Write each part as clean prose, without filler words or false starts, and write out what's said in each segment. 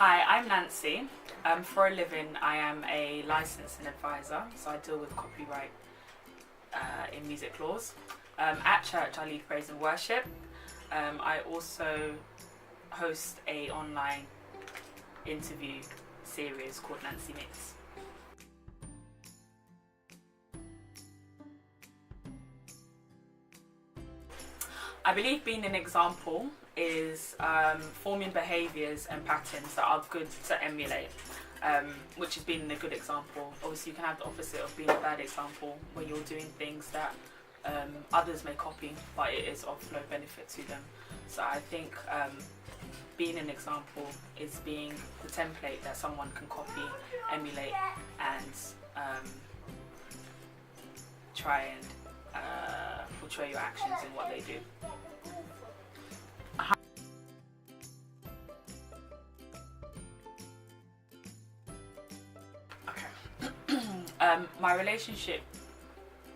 Hi, I'm Nancy. For a living, I am a licensing advisor, so I deal with copyright in music laws. At church, I lead praise and worship. I also host a online interview series called Nancy Mix. I believe being an example is forming behaviours and patterns that are good to emulate, which is being a good example. Obviously you can have the opposite of being a bad example, where you're doing things that others may copy but it is of no benefit to them. So I think being an example is being the template that someone can copy, emulate and try and portray your actions in what they do. My relationship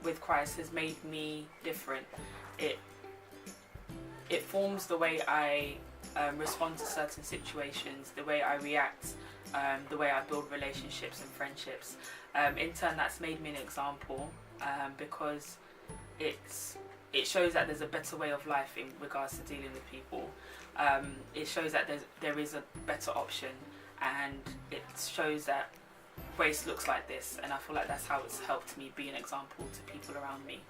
with Christ has made me different. It forms the way I respond to certain situations, the way I react, the way I build relationships and friendships. In turn, that's made me an example because it shows that there's a better way of life in regards to dealing with people. It shows that there is a better option, and it shows that grace looks like this, and I feel like that's how it's helped me be an example to people around me.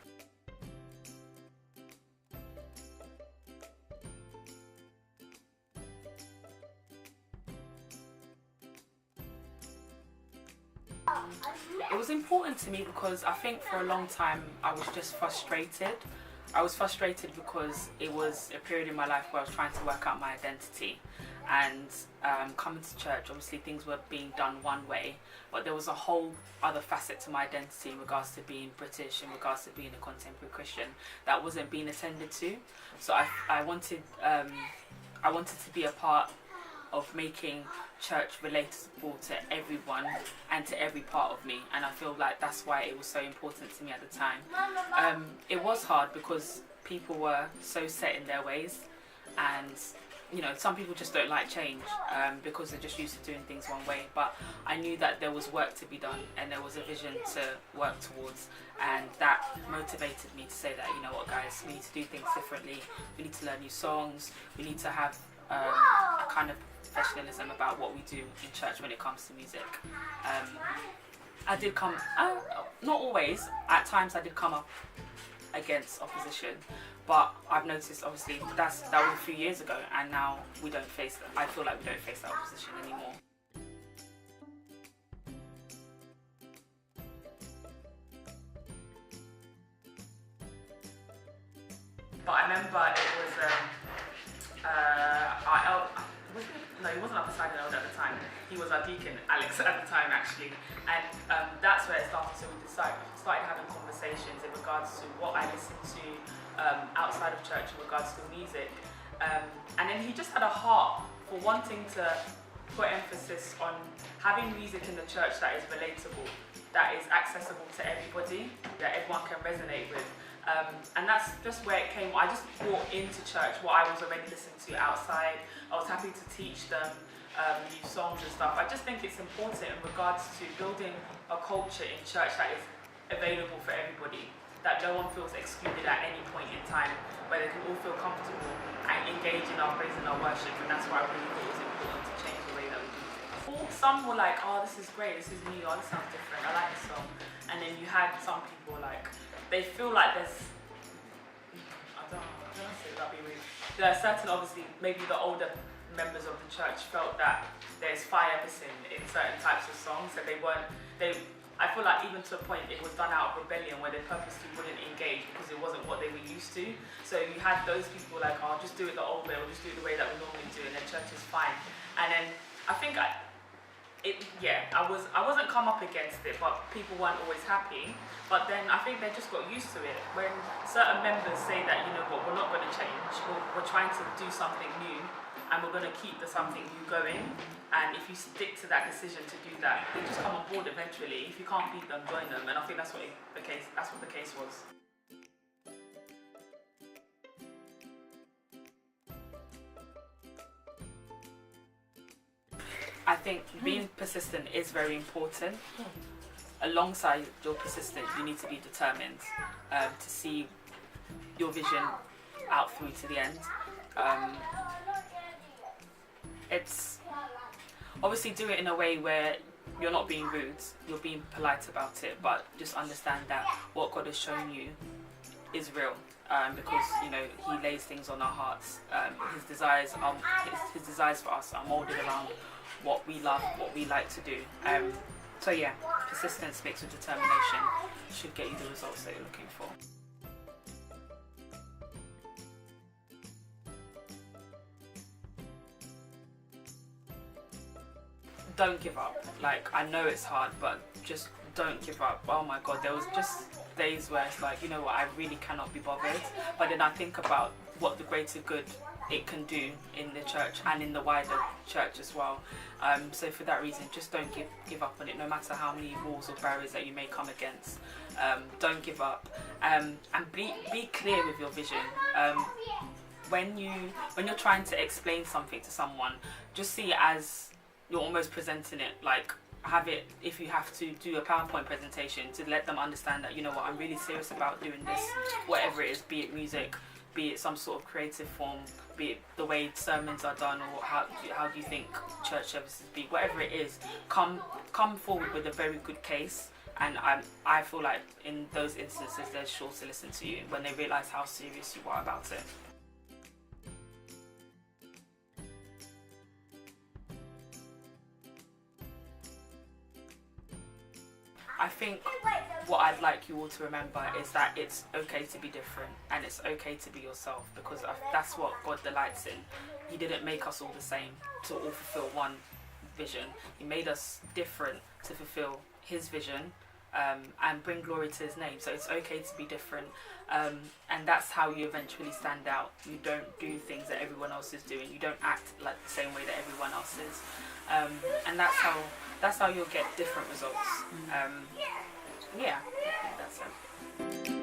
It was important to me because I think for a long time I was just frustrated. I was frustrated because it was a period in my life where I was trying to work out my identity, and coming to church, obviously things were being done one way, but there was a whole other facet to my identity in regards to being British, in regards to being a contemporary Christian, that wasn't being attended to. So I wanted to be a part of making church relatable to everyone and to every part of me, and I feel like that's why it was so important to me at the time. It was hard because people were so set in their ways, and you know, some people just don't like change because they're just used to doing things one way, but I knew that there was work to be done and there was a vision to work towards, and that motivated me to say that, you know what guys, we need to do things differently, we need to learn new songs, we need to have a kind of professionalism about what we do in church when it comes to music. I did come, not always, at times I did come up against opposition, but I've noticed obviously that was a few years ago, and now we don't face that. I feel like we don't face that opposition anymore. But I remember it was he wasn't up beside an elder at the time. He was our deacon, Alex, at the time actually, and that's where it started. So we started having conversations in regards to what I listened to outside of church in regards to music, and then he just had a heart for wanting to put emphasis on having music in the church that is relatable, that is accessible to everybody, that everyone can resonate with. And that's just where it came. I just brought into church what I was already listening to outside. I was happy to teach them new songs and stuff. I just think it's important in regards to building a culture in church that is available for everybody, that no one feels excluded at any point in time, where they can all feel comfortable and engage in our praise and our worship. And that's why I really thought it was important to change the way that we do things. Some were like, oh, this is great, this is new, oh, this sounds different, I like this song. And then you had some people like, they feel like there's, I don't know, that'd be weird. There are certain, obviously, maybe the older members of the church felt that there's fire missing in certain types of songs, that I feel like even to a point it was done out of rebellion, where they purposely wouldn't engage because it wasn't what they were used to. So you had those people like, oh, just do it the old way, or just do it the way that we normally do, and then church is fine. And then I think I wasn't come up against it, but people weren't always happy. But then I think they just got used to it. When certain members say that, you know what, we're not going to change, we're trying to do something new, and we're going to keep the something new going. And if you stick to that decision to do that, they just come on board eventually. If you can't beat them, join them. And I think that's what the case was. think being persistent is very important. Alongside your persistence, you need to be determined to see your vision out through to the end. It's obviously do it in a way where you're not being rude, you're being polite about it, but just understand that what God has shown you is real, because you know He lays things on our hearts. His desires for us are molded around what we love, what we like to do. So yeah, persistence mixed with determination should get you the results that you're looking for. Don't give up. Like, I know it's hard, but just don't give up. Oh my God, there was just days where it's like, you know what, I really cannot be bothered. But then I think about what the greater good it can do in the church and in the wider church as well. So for that reason, just don't give up on it, no matter how many walls or barriers that you may come against. Don't give up, and be clear with your vision. When you're trying to explain something to someone, just see it as you're almost presenting it. Like, have it, if you have to do a PowerPoint presentation, to let them understand that, you know what, I'm really serious about doing this, whatever it is, be it music, be it some sort of creative form, be it the way sermons are done, or how do you think church services be, whatever it is, come forward with a very good case. And I feel like in those instances they're sure to listen to you when they realise how serious you are about it. I think what I'd like you all to remember is that it's okay to be different, and it's okay to be yourself, because that's what God delights in. He didn't make us all the same to all fulfill one vision. He made us different to fulfill His vision, and bring glory to His name. So it's okay to be different, and that's how you eventually stand out. You don't do things that everyone else is doing. You don't act like the same way that everyone else is, and that's how you'll get different results. Yeah, I think that's it.